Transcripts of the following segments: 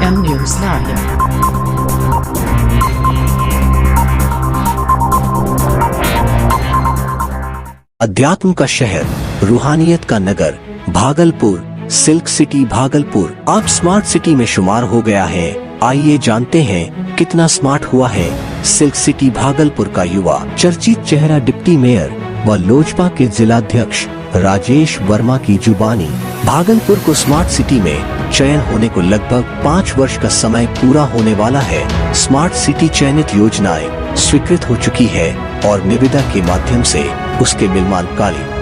M News Live। अध्यात्म का शहर, रूहानियत का नगर भागलपुर, सिल्क सिटी भागलपुर अब स्मार्ट सिटी में शुमार हो गया है। आइए जानते हैं कितना स्मार्ट हुआ है सिल्क सिटी भागलपुर का युवा। चर्चित चेहरा डिप्टी मेयर व लोजपा के जिलाध्यक्ष राजेश वर्मा की जुबानी। भागलपुर को स्मार्ट सिटी में चयन होने को लगभग 5 वर्ष का समय पूरा होने वाला है। स्मार्ट सिटी चयनित योजनाएं स्वीकृत हो चुकी है और निविदा के माध्यम से उसके निर्माण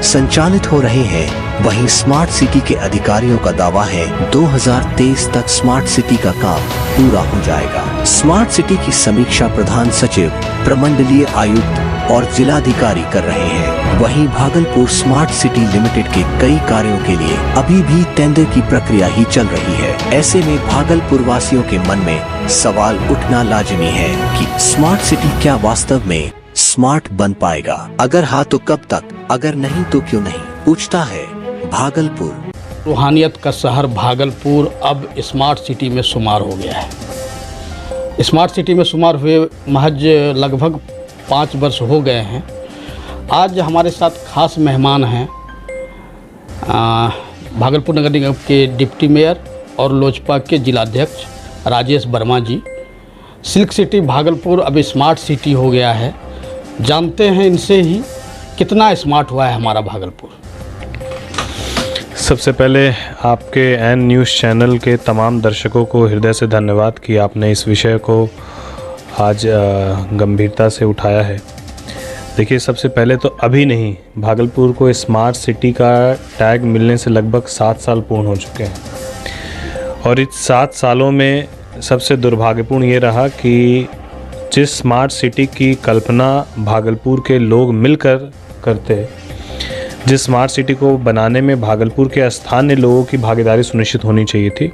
संचालित हो रहे हैं। वहीं स्मार्ट सिटी के अधिकारियों का दावा है 2023 तक स्मार्ट सिटी का काम पूरा हो जाएगा। स्मार्ट सिटी की समीक्षा प्रधान सचिव, प्रमंडलीय आयुक्त और जिलाधिकारी कर रहे हैं। वहीं भागलपुर स्मार्ट सिटी लिमिटेड के कई कार्यों के लिए अभी भी टेंडर की प्रक्रिया ही चल रही है। ऐसे में भागलपुर वासियों के मन में सवाल उठना लाजमी है कि स्मार्ट सिटी क्या वास्तव में स्मार्ट बन पाएगा? अगर हाँ तो कब तक, अगर नहीं तो क्यों नहीं, पूछता है भागलपुर। रूहानियत का शहर भागलपुर अब स्मार्ट सिटी में शुमार हो गया है। स्मार्ट सिटी में शुमार हुए महज लगभग 5 वर्ष हो गए हैं। आज हमारे साथ खास मेहमान हैं भागलपुर नगर निगम के डिप्टी मेयर और लोजपा के जिलाध्यक्ष राजेश वर्मा जी। सिल्क सिटी भागलपुर अब स्मार्ट सिटी हो गया है। जानते हैं इनसे ही कितना स्मार्ट हुआ है हमारा भागलपुर। सबसे पहले आपके एन न्यूज़ चैनल के तमाम दर्शकों को हृदय से धन्यवाद कि आपने इस विषय को आज गंभीरता से उठाया है। देखिए, सबसे पहले तो अभी नहीं, भागलपुर को स्मार्ट सिटी का टैग मिलने से लगभग 7 साल पूर्ण हो चुके हैं और इस 7 सालों में सबसे दुर्भाग्यपूर्ण ये रहा कि जिस स्मार्ट सिटी की कल्पना भागलपुर के लोग मिलकर करते, जिस स्मार्ट सिटी को बनाने में भागलपुर के स्थानीय लोगों की भागीदारी सुनिश्चित होनी चाहिए थी,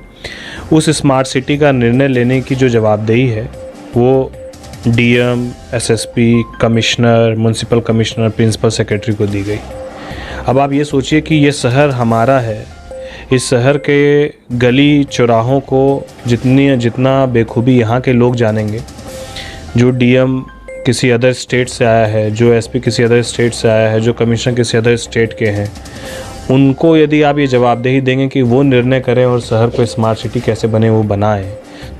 उस स्मार्ट सिटी का निर्णय लेने की जो जवाबदेही है वो DM, SSP, commissioner, municipal commissioner, principal secretary को दी गई। अब आप ये सोचिए कि ये शहर हमारा है। इस शहर के गली चौराहों को जितना बेखूबी यहाँ के लोग जानेंगे, जो डीएम किसी अदर स्टेट से आया है, जो एसपी किसी अदर स्टेट से आया है, जो कमिश्नर किसी अदर स्टेट के हैं, उनको यदि आप ये जवाबदेही देंगे कि वो निर्णय करें और शहर को स्मार्ट सिटी कैसे बने वो बनाएं,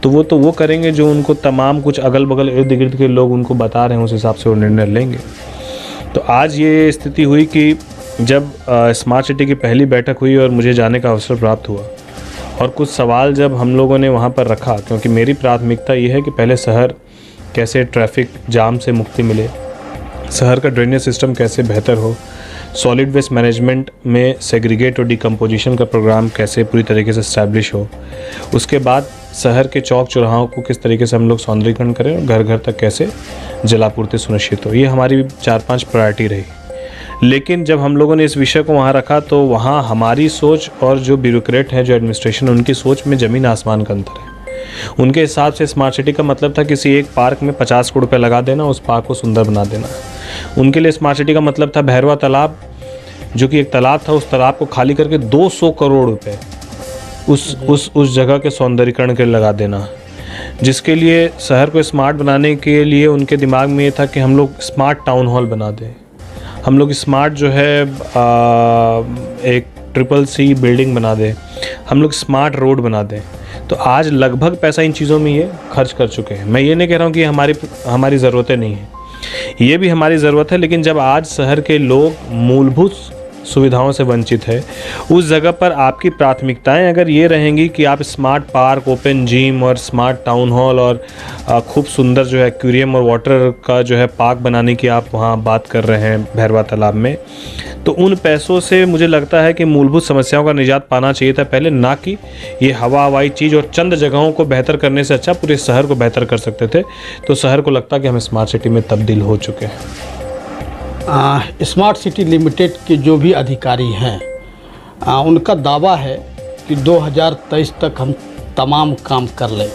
तो वो करेंगे जो उनको तमाम कुछ अगल बगल इर्द गिर्द के लोग उनको बता रहे हैं, उस हिसाब से वो निर्णय लेंगे। तो आज ये स्थिति हुई कि जब स्मार्ट सिटी की पहली बैठक हुई और मुझे जाने का अवसर प्राप्त हुआ और कुछ सवाल जब हम लोगों ने वहाँ पर रखा, क्योंकि मेरी प्राथमिकता ये है कि पहले शहर कैसे ट्रैफिक जाम से मुक्ति मिले, शहर का ड्रेनेज सिस्टम कैसे बेहतर हो, सॉलिड वेस्ट मैनेजमेंट में सेग्रीगेट और डिकम्पोजिशन का प्रोग्राम कैसे पूरी तरीके से इस्टेब्लिश हो, उसके बाद शहर के चौक चौराहों को किस तरीके से हम लोग सौंदर्यीकरण करें और घर घर तक कैसे जलापूर्ति सुनिश्चित हो। ये हमारी 4-5 प्रायोरिटी रही। लेकिन जब हम लोगों ने इस विषय को वहाँ रखा तो वहाँ हमारी सोच और जो ब्यूरोक्रेट हैं, जो एडमिनिस्ट्रेशन, उनकी सोच में ज़मीन आसमान का अंतर है। उनके हिसाब से स्मार्ट सिटी का मतलब था किसी एक पार्क में 50 करोड़ रुपये लगा देना, उस पार्क को सुंदर बना देना। उनके लिए स्मार्ट सिटी का मतलब था भैरवा तालाब, जो कि एक तालाब था, उस तालाब को खाली करके 200 करोड़ रुपये उस जगह के सौंदर्यीकरण के लगा देना। जिसके लिए शहर को स्मार्ट बनाने के लिए उनके दिमाग में ये था कि हम लोग स्मार्ट टाउन हॉल बना दें, हम लोग स्मार्ट जो है एक CCC बिल्डिंग बना दें, हम लोग स्मार्ट रोड बना दें। तो आज लगभग पैसा इन चीज़ों में ये खर्च कर चुके हैं। मैं ये नहीं कह रहा हूँ कि हमारी ज़रूरतें नहीं हैं, ये भी हमारी ज़रूरत है। लेकिन जब आज शहर के लोग मूलभूत सुविधाओं से वंचित है, उस जगह पर आपकी प्राथमिकताएं अगर ये रहेंगी कि आप स्मार्ट पार्क, ओपन जिम और स्मार्ट टाउन हॉल और खूब सुंदर जो है एक्वेरियम और वाटर का जो है पार्क बनाने की आप वहाँ बात कर रहे हैं भैरवा तालाब में, तो उन पैसों से मुझे लगता है कि मूलभूत समस्याओं का निजात पाना चाहिए था पहले, ना कि ये हवाई चीज़ और चंद जगहों को बेहतर करने से अच्छा पूरे शहर को बेहतर कर सकते थे। तो शहर को लगता कि हम स्मार्ट सिटी में तब्दील हो चुके हैं। स्मार्ट सिटी लिमिटेड के जो भी अधिकारी हैं, उनका दावा है कि 2023 तक हम तमाम काम कर लें।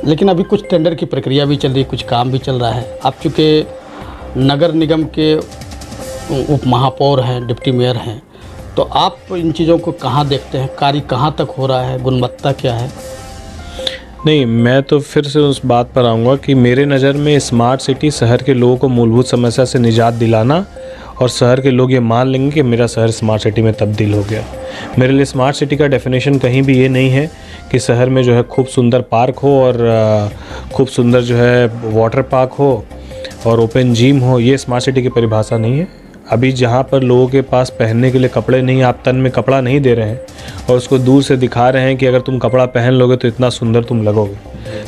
लेकिन अभी कुछ टेंडर की प्रक्रिया भी चल रही है, कुछ काम भी चल रहा है। आप चूँकि नगर निगम के उप महापौर हैं, डिप्टी मेयर हैं, तो आप इन चीज़ों को कहाँ देखते हैं? कार्य कहाँ तक हो रहा है? गुणवत्ता क्या है? नहीं, मैं तो फिर से उस बात पर आऊँगा कि मेरे नज़र में स्मार्ट सिटी शहर के लोगों को मूलभूत समस्या से निजात दिलाना, और शहर के लोग ये मान लेंगे कि मेरा शहर स्मार्ट सिटी में तब्दील हो गया। मेरे लिए स्मार्ट सिटी का डेफिनेशन कहीं भी ये नहीं है कि शहर में जो है खूब सुंदर पार्क हो और खूब सुंदर जो है वाटर पार्क हो और ओपन जिम हो। ये स्मार्ट सिटी की परिभाषा नहीं है। अभी जहाँ पर लोगों के पास पहनने के लिए कपड़े नहीं, आप तन में कपड़ा नहीं दे रहे हैं और उसको दूर से दिखा रहे हैं कि अगर तुम कपड़ा पहन लोगे तो इतना सुंदर तुम लगोगे,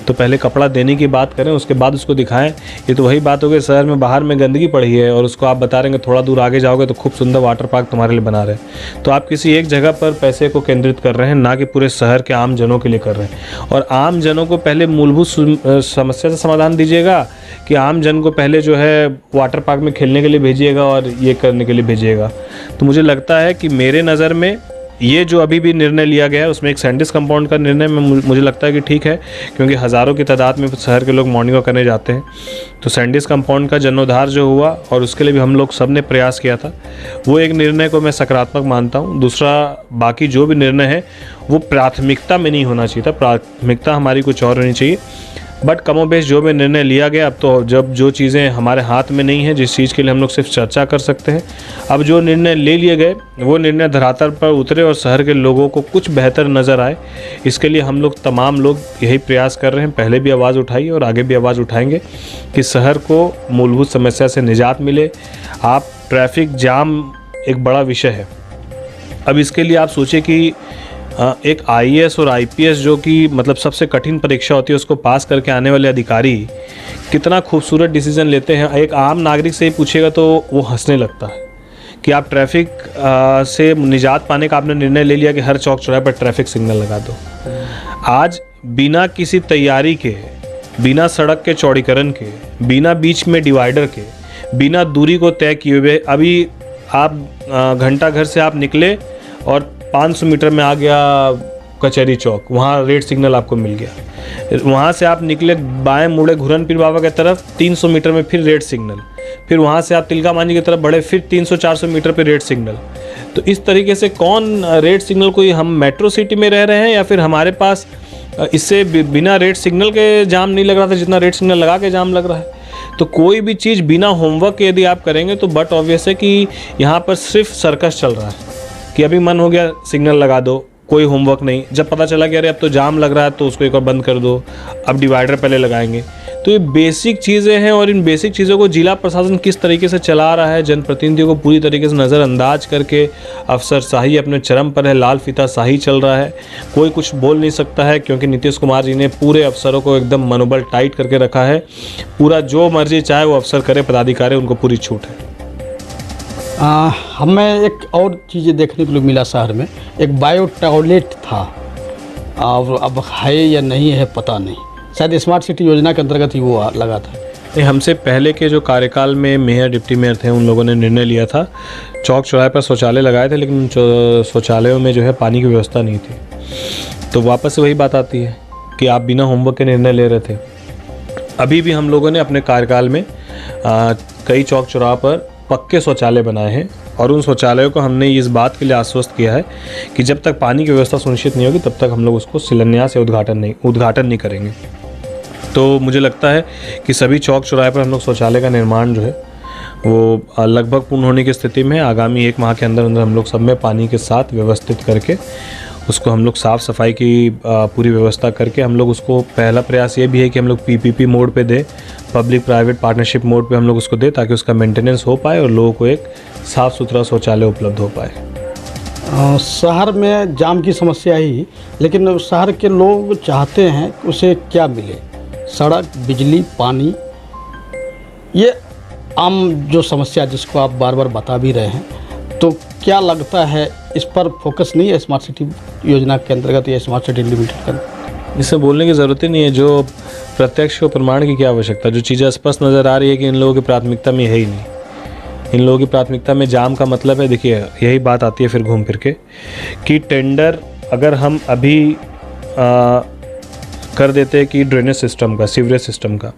तो पहले कपड़ा देने की बात करें, उसके बाद उसको दिखाएं। ये तो वही बात हो गई, शहर में बाहर में गंदगी पड़ी है और उसको आप बता रहे हैं थोड़ा दूर आगे जाओगे तो खूब सुंदर वाटर पार्क तुम्हारे लिए बना रहे हैं। तो आप किसी एक जगह पर पैसे को केंद्रित कर रहे हैं, ना कि पूरे शहर के आम जनों के लिए कर रहे हैं। और आम जनों को पहले मूलभूत समस्या से समाधान दीजिएगा कि आम जन को पहले जो है वाटर पार्क में खेलने के लिए भेजिएगा और ये करने के लिए भेजिएगा। तो मुझे लगता है कि मेरे नज़र में ये जो अभी भी निर्णय लिया गया है उसमें एक सैंडिस कंपाउंड का निर्णय में मुझे लगता है कि ठीक है, क्योंकि हज़ारों की तादाद में शहर के लोग मॉर्निंग वॉक करने जाते हैं। तो सैंडिस कंपाउंड का जीर्णोद्धार जो हुआ और उसके लिए भी हम लोग सब ने प्रयास किया था, वो एक निर्णय को मैं सकारात्मक मानता हूँ। दूसरा, बाकी जो भी निर्णय है वो प्राथमिकता में नहीं होना चाहिए था, प्राथमिकता हमारी कुछ और होनी चाहिए। बट कमोबेश जो भी निर्णय लिया गया, अब तो जब जो चीज़ें हमारे हाथ में नहीं हैं, जिस चीज़ के लिए हम लोग सिर्फ चर्चा कर सकते हैं, अब जो निर्णय ले लिए गए वो निर्णय धरातल पर उतरे और शहर के लोगों को कुछ बेहतर नज़र आए। इसके लिए हम लोग तमाम लोग यही प्रयास कर रहे हैं, पहले भी आवाज़ उठाई और आगे भी आवाज़ उठाएंगे कि शहर को मूलभूत समस्या से निजात मिले। आप ट्रैफिक जाम एक बड़ा विषय है। अब इसके लिए आप सोचिए कि एक आईएएस और आईपीएस जो कि मतलब सबसे कठिन परीक्षा होती है, उसको पास करके आने वाले अधिकारी कितना खूबसूरत डिसीजन लेते हैं। एक आम नागरिक से ही पूछेगा तो वो हंसने लगता है कि आप ट्रैफिक से निजात पाने का आपने निर्णय ले लिया कि हर चौक चौराहे पर ट्रैफिक सिग्नल लगा दो। आज बिना किसी तैयारी के, बिना सड़क के चौड़ीकरण के, बिना बीच में डिवाइडर के, बिना दूरी को तय किए हुए अभी आप घंटा घर से आप निकले और 500 मीटर में आ गया कचहरी चौक, वहाँ रेड सिग्नल आपको मिल गया। वहाँ से आप निकले बाएं मुड़े घुरन पीर बाबा की तरफ, 300 मीटर में फिर रेड सिग्नल। फिर वहाँ से आप तिलका मांझी की तरफ बढ़े, फिर 300-400 मीटर पे रेड सिग्नल। तो इस तरीके से कौन रेड सिग्नल, कोई हम मेट्रो सिटी में रह रहे हैं या फिर हमारे पास इससे बिना रेड सिग्नल के जाम नहीं लग रहा था जितना रेड सिग्नल लगा के जाम लग रहा है। तो कोई भी चीज़ बिना होमवर्क के यदि आप करेंगे तो बट ऑब्वियस है कि यहाँ पर सिर्फ सर्कस चल रहा है कि अभी मन हो गया सिग्नल लगा दो, कोई होमवर्क नहीं। जब पता चला कि अरे अब तो जाम लग रहा है तो उसको एक और बंद कर दो, अब डिवाइडर पहले लगाएंगे। तो ये बेसिक चीज़ें हैं और इन बेसिक चीज़ों को जिला प्रशासन किस तरीके से चला रहा है, जनप्रतिनिधियों को पूरी तरीके से नज़रअंदाज करके अफसरशाही अपने चरम पर है, लाल फीता शाही चल रहा है। कोई कुछ बोल नहीं सकता है क्योंकि नीतीश कुमार जी ने पूरे अफसरों को एकदम मनोबल टाइट करके रखा है। पूरा जो मर्जी चाहे वो अफसर करे, पदाधिकारी, उनको पूरी छूट है। हमें एक और चीज़ें देखने को मिला शहर में, एक बायो टॉयलेट था और अब है या नहीं है पता नहीं, शायद स्मार्ट सिटी योजना के अंतर्गत ही वो लगा था। हमसे पहले के जो कार्यकाल में मेयर डिप्टी मेयर थे उन लोगों ने निर्णय लिया था, चौक चौराहे पर शौचालय लगाए थे, लेकिन उन शौचालयों में जो है पानी की व्यवस्था नहीं थी। तो वापस से वही बात आती है कि आप बिना होमवर्क के निर्णय ले रहे थे। अभी भी हम लोगों ने अपने कार्यकाल में कई चौक चौराहे पर पक्के शौचालय बनाए हैं और उन शौचालयों को हमने इस बात के लिए आश्वस्त किया है कि जब तक पानी की व्यवस्था सुनिश्चित नहीं होगी तब तक हम लोग उसको शिलान्यास या उद्घाटन नहीं करेंगे। तो मुझे लगता है कि सभी चौक चौराहे पर हम लोग शौचालय का निर्माण जो है वो लगभग पूर्ण होने की स्थिति में। आगामी 1 माह के अंदर अंदर हम लोग सब में पानी के साथ व्यवस्थित करके उसको हम लोग साफ़ सफाई की पूरी व्यवस्था करके हम लोग उसको, पहला प्रयास ये भी है कि हम लोग पीपीपी मोड पे दें, पब्लिक प्राइवेट पार्टनरशिप मोड पे हम लोग उसको दें ताकि उसका मेंटेनेंस हो पाए और लोगों को एक साफ़ सुथरा शौचालय उपलब्ध हो पाए। शहर में जाम की समस्या ही, लेकिन शहर के लोग चाहते हैं कि उसे क्या मिले, सड़क, बिजली, पानी, ये आम जो समस्या जिसको आप बार बार बता भी रहे हैं। तो क्या लगता है इस पर फोकस नहीं है स्मार्ट सिटी योजना के अंतर्गत या स्मार्ट सिटी लिमिटेड का? इससे बोलने की ज़रूरत ही नहीं है, जो प्रत्यक्ष को प्रमाण की क्या आवश्यकता। जो चीज़ें स्पष्ट नज़र आ रही है कि इन लोगों की प्राथमिकता में है ही नहीं। इन लोगों की प्राथमिकता में जाम का मतलब है, देखिए यही बात आती है फिर घूम फिर के कि टेंडर अगर हम अभी कर देते कि ड्रेनेज सिस्टम का, सीवरेज सिस्टम का,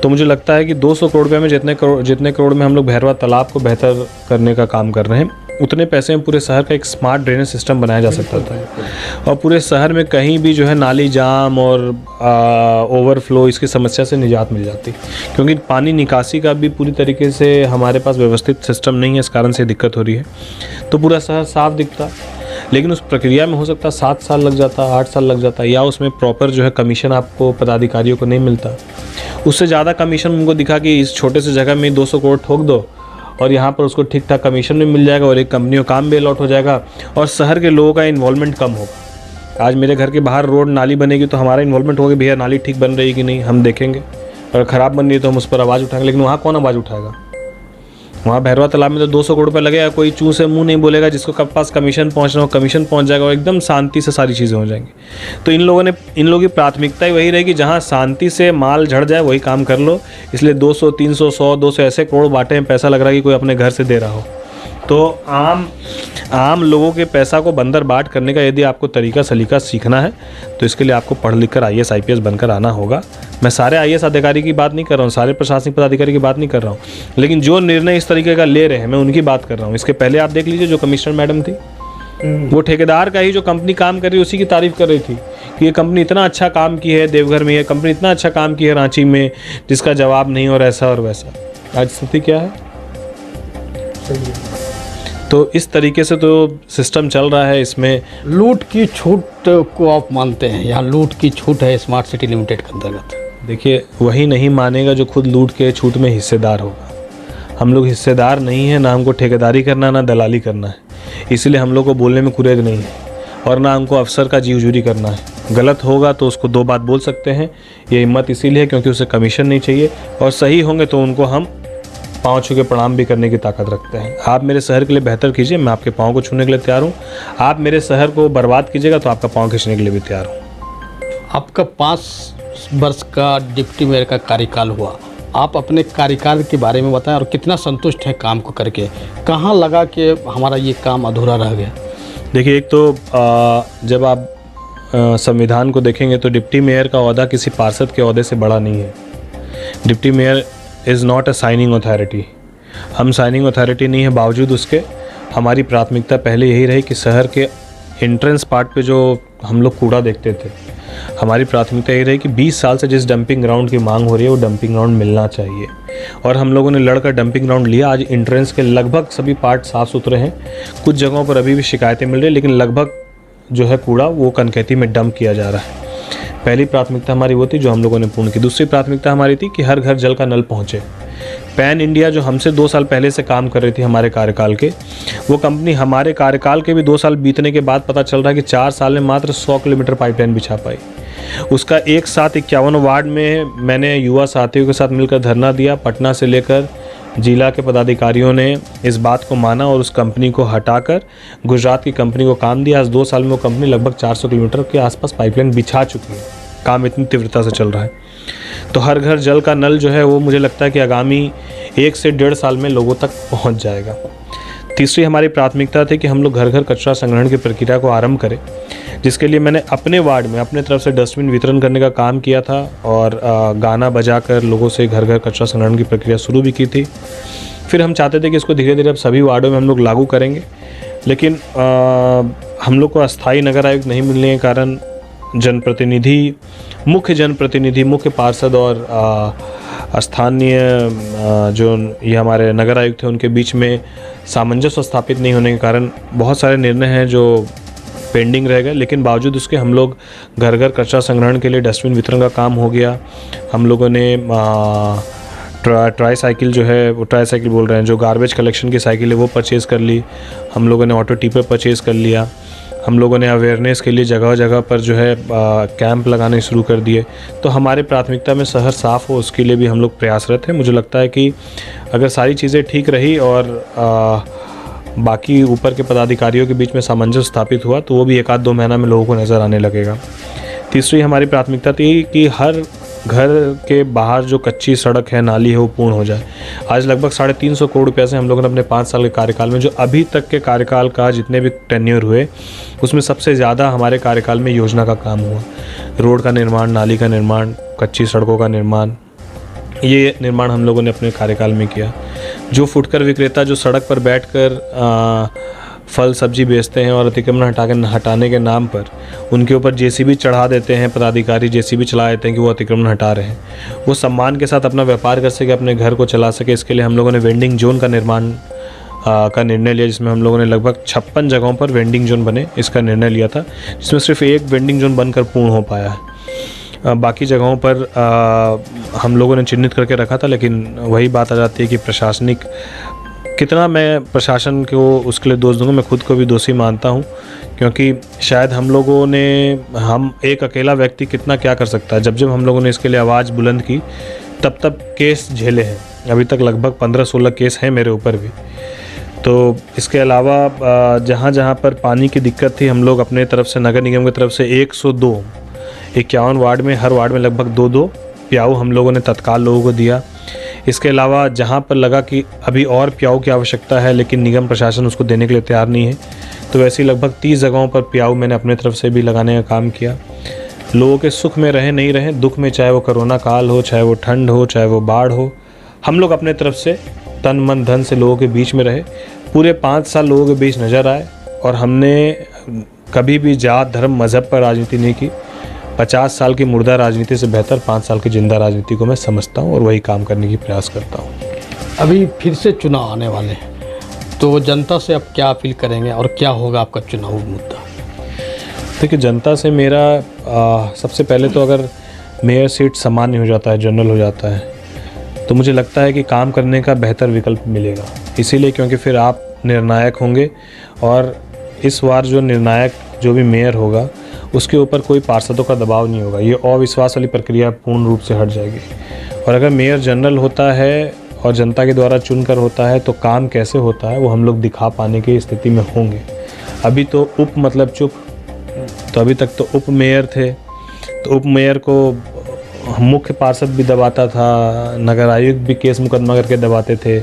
तो मुझे लगता है कि 200 करोड़ रुपये में जितने करोड़ में हम लोग भैरवा तालाब को बेहतर करने का काम कर रहे हैं, उतने पैसे में पूरे शहर का एक स्मार्ट ड्रेनेज सिस्टम बनाया जा सकता था और पूरे शहर में कहीं भी जो है नाली जाम और ओवरफ्लो इसकी समस्या से निजात मिल जाती, क्योंकि पानी निकासी का भी पूरी तरीके से हमारे पास व्यवस्थित सिस्टम नहीं है, इस कारण से दिक्कत हो रही है। तो पूरा शहर साफ दिखता, लेकिन उस प्रक्रिया में हो सकता 7 साल लग जाता, 8 साल लग जाता, या उसमें प्रॉपर जो है कमीशन आपको पदाधिकारियों को नहीं मिलता। उससे ज़्यादा कमीशन उनको दिखा कि इस छोटे से जगह में 200 करोड़ ठोक दो और यहाँ पर उसको ठीक ठाक कमीशन भी मिल जाएगा और एक कंपनी को काम भी अलॉट हो जाएगा और शहर के लोगों का इन्वॉल्वमेंट कम होगा। आज मेरे घर के बाहर रोड नाली बनेगी तो हमारा इन्वॉल्वमेंट होगा, भैया नाली ठीक बन रही है कि नहीं, हम देखेंगे, और ख़राब बन रही है तो हम उस पर आवाज़ उठाएंगे। लेकिन वहाँ कौन आवाज़ उठाएगा? वहाँ भैरवा तालाब में तो 200 करोड़ रुपये लगेगा, कोई चूँ से मुंह नहीं बोलेगा, जिसको पास कमीशन पहुँचना हो कमीशन पहुँच जाएगा और एकदम शांति से सारी चीज़ें हो जाएंगी। तो इन लोगों की प्राथमिकता ही वही रहेगी, जहाँ शांति से माल झड़ जाए वही काम कर लो। इसलिए 200, 300, 100, 200 ऐसे करोड़ बांटे हैं, पैसा लग रहा है कि कोई अपने घर से दे रहा हो। तो आम लोगों के पैसा को बंदर बाट करने का यदि आपको तरीका सलीका सीखना है तो इसके लिए आपको पढ़ लिख कर IAS IPS बनकर आना होगा। मैं सारे IAS अधिकारी की बात नहीं कर रहा हूँ, सारे प्रशासनिक पदाधिकारी की बात नहीं कर रहा हूँ, लेकिन जो निर्णय इस तरीके का ले रहे हैं मैं उनकी बात कर रहा हूँ। इसके पहले आप देख लीजिए, जो कमिश्नर मैडम थी वो ठेकेदार का ही जो कंपनी काम कर रही है उसी की तारीफ कर रही थी कि ये कंपनी इतना अच्छा काम की है देवघर में, ये कंपनी इतना अच्छा काम की है रांची में, जिसका जवाब नहीं और ऐसा और वैसा। आज स्थिति क्या है? तो इस तरीके से तो सिस्टम चल रहा है। इसमें लूट की छूट को आप मानते हैं? यहाँ लूट की छूट है स्मार्ट सिटी लिमिटेड के अंतर्गत। देखिए, वही नहीं मानेगा जो खुद लूट के छूट में हिस्सेदार होगा। हम लोग हिस्सेदार नहीं हैं, ना हमको ठेकेदारी करना ना दलाली करना है, इसलिए हम लोग को बोलने में कुरेद नहीं है और ना हमको अफसर का जी हुजूरी करना है। गलत होगा तो उसको 2 बात बोल सकते हैं, ये हिम्मत इसीलिए है क्योंकि उसे कमीशन नहीं चाहिए, और सही होंगे तो उनको हम पाँव छू के प्रणाम भी करने की ताकत रखते हैं। आप मेरे शहर के लिए बेहतर कीजिए, मैं आपके पाँव को छूने के लिए तैयार हूँ। आप मेरे शहर को बर्बाद कीजिएगा तो आपका पाँव खींचने के लिए भी तैयार हूँ। आपका 5 वर्ष का डिप्टी मेयर का कार्यकाल हुआ, आप अपने कार्यकाल के बारे में बताएं और कितना संतुष्ट हैं काम को करके? कहाँ लगा कि हमारा ये काम अधूरा रह गया? देखिए, एक तो जब आप संविधान को देखेंगे तो डिप्टी मेयर का ओहदा किसी पार्षद के ओहदे से बड़ा नहीं है। Deputy mayor is not a signing authority. हम साइनिंग अथॉरिटी नहीं है, बावजूद उसके हमारी प्राथमिकता पहले यही रही कि शहर के एंट्रेंस पार्ट पे जो हम लोग कूड़ा देखते थे, हमारी प्राथमिकता यही रही कि 20 साल से जिस डंपिंग ग्राउंड की मांग हो रही है वो डंपिंग ग्राउंड मिलना चाहिए, और हम लोगों ने लड़कर डंपिंग ग्राउंड लिया। आज एंट्रेंस के लगभग सभी पार्ट साफ़ सुथरे हैं, कुछ जगहों पर अभी भी शिकायतें मिल रही है, लेकिन लगभग जो है कूड़ा वो कनकैती में डंप किया जा रहा है। पहली प्राथमिकता हमारी वो थी जो हम लोगों ने पूर्ण की। दूसरी प्राथमिकता हमारी थी कि हर घर जल का नल पहुँचे। पैन इंडिया जो हमसे 2 साल पहले से काम कर रही थी हमारे कार्यकाल के, वो कंपनी हमारे कार्यकाल के भी 2 साल बीतने के बाद पता चल रहा है कि 4 साल में मात्र 100 किलोमीटर पाइपलाइन बिछा पाई। उसका एक साथ 51 वार्ड में मैंने युवा साथियों के साथ मिलकर धरना दिया। पटना से लेकर जिला के पदाधिकारियों ने इस बात को माना और उस कंपनी को हटाकर गुजरात की कंपनी को काम दिया। आज 2 साल में वो कंपनी लगभग 400 किलोमीटर के आसपास पाइपलाइन बिछा चुकी है। काम इतनी तीव्रता से चल रहा है। तो हर घर जल का नल जो है वो मुझे लगता है कि आगामी 1 से 1.5 साल में लोगों तक पहुंच जाएगा। तीसरी हमारी प्राथमिकता थी कि हम लोग घर घर कचरा संग्रहण की प्रक्रिया को आरंभ करें, जिसके लिए मैंने अपने वार्ड में अपने तरफ से डस्टबिन वितरण करने का काम किया था और गाना बजाकर लोगों से घर घर कचरा संग्रहण की प्रक्रिया शुरू भी की थी। फिर हम चाहते थे कि इसको धीरे धीरे अब सभी वार्डों में हम लोग लागू करेंगे, लेकिन हम लोग को अस्थायी नगर आयुक्त नहीं मिलने के कारण जनप्रतिनिधि, मुख्य पार्षद और स्थानीय जो ये हमारे नगर आयुक्त थे उनके बीच में सामंजस्य स्थापित नहीं होने के कारण बहुत सारे निर्णय हैं जो पेंडिंग रह गए। लेकिन बावजूद उसके हम लोग घर घर कचरा संग्रहण के लिए डस्टबिन वितरण का काम हो गया। हम लोगों ने ट्राई साइकिल जो है वो ट्राई साइकिल बोल रहे हैं, जो गार्बेज कलेक्शन की साइकिल है वो परचेज़ कर ली। हम लोगों ने ऑटो टिपर परचेज़ कर लिया। हम लोगों ने अवेयरनेस के लिए जगह जगह पर जो है कैंप लगाने शुरू कर दिए। तो हमारे प्राथमिकता में शहर साफ़ हो उसके लिए भी हम लोग प्रयासरत हैं। मुझे लगता है कि अगर सारी चीज़ें ठीक रही और बाकी ऊपर के पदाधिकारियों के बीच में सामंजस्य स्थापित हुआ तो वो भी 1-2 महीना में लोगों को नज़र आने लगेगा। तीसरी हमारी प्राथमिकता थी कि हर घर के बाहर जो कच्ची सड़क है, नाली है, वो पूर्ण हो जाए। आज लगभग 350 करोड़ रुपये से हम लोगों ने अपने 5 साल के कार्यकाल में, जो अभी तक के कार्यकाल का जितने भी टेन्योर हुए उसमें सबसे ज़्यादा हमारे कार्यकाल में योजना का काम हुआ। रोड का निर्माण, नाली का निर्माण, कच्ची सड़कों का निर्माण, ये निर्माण हम लोगों ने अपने कार्यकाल में किया। जो फुटकर विक्रेता जो सड़क पर बैठकर फल सब्जी बेचते हैं और अतिक्रमण हटाने के नाम पर उनके ऊपर जेसीबी चढ़ा देते हैं, पदाधिकारी जेसीबी चला देते हैं कि वो अतिक्रमण हटा रहे हैं, वो सम्मान के साथ अपना व्यापार कर सके, अपने घर को चला सके। इसके लिए हम लोगों ने वेंडिंग जोन का निर्माण का निर्णय लिया, जिसमें हम लोगों ने लगभग 56 जगहों पर वेंडिंग जोन बने इसका निर्णय लिया था, जिसमें सिर्फ एक वेंडिंग जोन बनकर पूर्ण हो पाया है। बाकी जगहों पर हम लोगों ने चिन्हित करके रखा था, लेकिन वही बात आ जाती है कि प्रशासनिक कितना मैं प्रशासन को उसके लिए दोष दूंगा, मैं खुद को भी दोषी मानता हूं, क्योंकि शायद हम एक अकेला व्यक्ति कितना क्या कर सकता है। जब जब हम लोगों ने इसके लिए आवाज़ बुलंद की तब तब केस झेले हैं, अभी तक लगभग 15-16 केस हैं मेरे ऊपर भी। तो इसके अलावा जहाँ जहाँ पर पानी की दिक्कत थी, हम लोग अपने तरफ से नगर निगम की तरफ से 51 वार्ड में, हर वार्ड में लगभग 2-2 प्याऊ हम लोगों ने तत्काल लोगों को दिया। इसके अलावा जहाँ पर लगा कि अभी और प्याऊ की आवश्यकता है लेकिन निगम प्रशासन उसको देने के लिए तैयार नहीं है, तो वैसे ही लगभग 30 जगहों पर प्याऊ मैंने अपने तरफ से भी लगाने का काम किया। लोगों के सुख में रहें नहीं रहें, दुख में, चाहे वो कोरोना काल हो, चाहे वो ठंड हो, चाहे वो बाढ़ हो, हम लोग अपने तरफ से तन मन धन से लोगों के बीच में रहे। पूरे 5 साल लोगों के बीच नज़र आए और हमने कभी भी जात धर्म मज़हब पर राजनीति नहीं की। 50 साल की मुर्दा राजनीति से बेहतर 5 साल की जिंदा राजनीति को मैं समझता हूँ और वही काम करने की प्रयास करता हूँ। अभी फिर से चुनाव आने वाले हैं, तो जनता से अब क्या अपील करेंगे और क्या होगा आपका चुनावी मुद्दा? देखिए, जनता से मेरा सबसे पहले तो अगर मेयर सीट सामान्य हो जाता है, जनरल हो जाता है, तो मुझे लगता है कि काम करने का बेहतर विकल्प मिलेगा। इसीलिए क्योंकि फिर आप निर्णायक होंगे और इस बार जो निर्णायक जो भी मेयर होगा उसके ऊपर कोई पार्षदों का दबाव नहीं होगा। ये अविश्वास वाली प्रक्रिया पूर्ण रूप से हट जाएगी। और अगर मेयर जनरल होता है और जनता के द्वारा चुनकर होता है तो काम कैसे होता है वो हम लोग दिखा पाने की स्थिति में होंगे। अभी तो उप मतलब चुप, तो अभी तक तो उप मेयर थे, तो उप मेयर को मुख्य पार्षद भी दबाता था, नगर आयुक्त भी केस मुकदमा करके दबाते थे,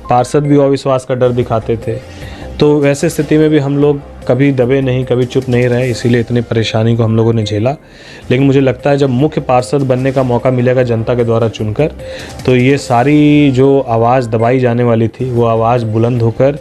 पार्षद भी अविश्वास का डर दिखाते थे। तो वैसे स्थिति में भी हम लोग कभी दबे नहीं, कभी चुप नहीं रहे, इसीलिए इतनी परेशानी को हम लोगों ने झेला। लेकिन मुझे लगता है जब मुख्य पार्षद बनने का मौका मिलेगा जनता के द्वारा चुनकर, तो ये सारी जो आवाज़ दबाई जाने वाली थी वो आवाज़ बुलंद होकर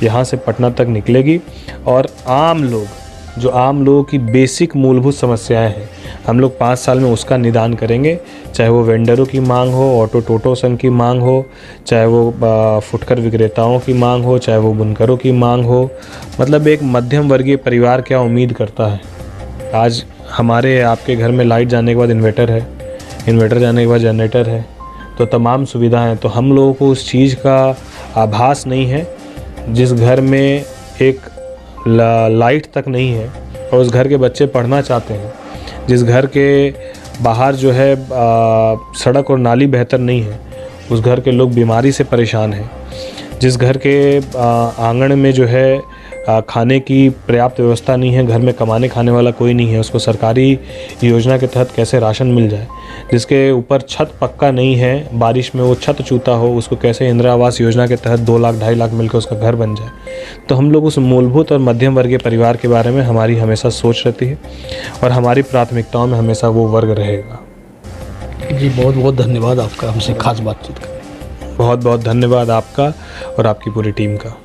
यहाँ से पटना तक निकलेगी। और आम लोगों की बेसिक मूलभूत समस्याएं हैं, हम लोग 5 साल में उसका निदान करेंगे। चाहे वो वेंडरों की मांग हो, ऑटो टोटो संघ की मांग हो, चाहे वो फुटकर विक्रेताओं की मांग हो, चाहे वो बुनकरों की मांग हो। मतलब एक मध्यम वर्गीय परिवार क्या उम्मीद करता है। आज हमारे आपके घर में लाइट जाने के बाद इन्वर्टर है, इन्वर्टर जाने के बाद जनरेटर है, तो तमाम सुविधाएँ हैं। तो हम लोगों को उस चीज़ का आभास नहीं है। जिस घर में एक लाइट तक नहीं है और उस घर के बच्चे पढ़ना चाहते हैं, जिस घर के बाहर जो है सड़क और नाली बेहतर नहीं है, उस घर के लोग बीमारी से परेशान हैं, जिस घर के आंगन में जो है खाने की पर्याप्त व्यवस्था नहीं है, घर में कमाने खाने वाला कोई नहीं है, उसको सरकारी योजना के तहत कैसे राशन मिल जाए, जिसके ऊपर छत पक्का नहीं है, बारिश में वो छत चूता हो, उसको कैसे इंदिरा आवास योजना के तहत 2 लाख 2.5 लाख मिलकर उसका घर बन जाए। तो हम लोग उस मूलभूत और मध्यम वर्गीय परिवार के बारे में हमारी हमेशा सोच रहती है और हमारी प्राथमिकताओं में हमेशा वो वर्ग रहेगा। जी, बहुत बहुत धन्यवाद आपका हमसे खास बातचीत करने। बहुत बहुत धन्यवाद आपका और आपकी पूरी टीम का।